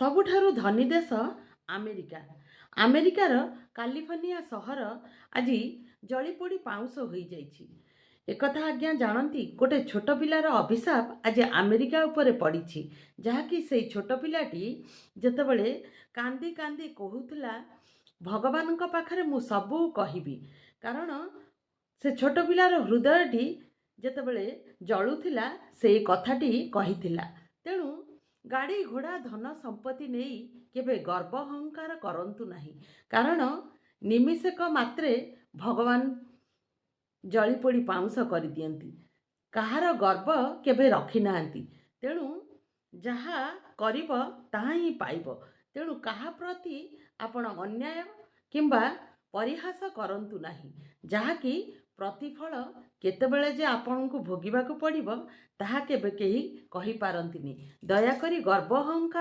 ସବୁଠାରୁ ଧନୀ ଦେଶ ଆମେରିକା। ଆମେରିକାର କାଲିଫର୍ଣ୍ଣିଆ ସହର ଆଜି ଜଳିପୋଡ଼ି ପାଉଁଶ ହୋଇଯାଇଛି। ଏକଥା ଆଜ୍ଞା ଜାଣନ୍ତି, ଗୋଟେ ଛୋଟ ପିଲାର ଅଭିଶାପ ଆଜି ଆମେରିକା ଉପରେ ପଡ଼ିଛି। ଯାହାକି ସେଇ ଛୋଟ ପିଲାଟି ଯେତେବେଳେ କାନ୍ଦି କାନ୍ଦି କହୁଥିଲା, ଭଗବାନଙ୍କ ପାଖରେ ମୁଁ ସବୁ କହିବି। କାରଣ ସେ ଛୋଟ ପିଲାର ହୃଦୟଟି ଯେତେବେଳେ ଜଳୁଥିଲା ସେଇ କଥାଟି କହିଥିଲା। ତେଣୁ ଗାଡ଼ି ଘୋଡ଼ା ଧନ ସମ୍ପତ୍ତି ନେଇ କେବେ ଗର୍ବ ଅହଙ୍କାର କରନ୍ତୁ ନାହିଁ। କାରଣ ନିମିଷକ ମାତ୍ରେ ଭଗବାନ ଜଳିପୋଡ଼ି ପାଉଁଶ କରିଦିଅନ୍ତି। କାହାର ଗର୍ବ କେବେ ରଖିନାହାନ୍ତି। ତେଣୁ ଯାହା କରିବ ତାହା ହିଁ ପାଇବ। ତେଣୁ କାହା ପ୍ରତି ଆପଣ ଅନ୍ୟାୟ କିମ୍ବା ପରିହାସ କରନ୍ତୁ ନାହିଁ। ଯାହାକି ପ୍ରତିଫଳ କେତେବେଳେ ଯେ ଆପଣଙ୍କୁ ଭୋଗିବାକୁ ପଡ଼ିବ ତାହା କେବେ କେହି କହିପାରନ୍ତିନି। ଦୟାକରି ଗର୍ବ ଅହଙ୍କାର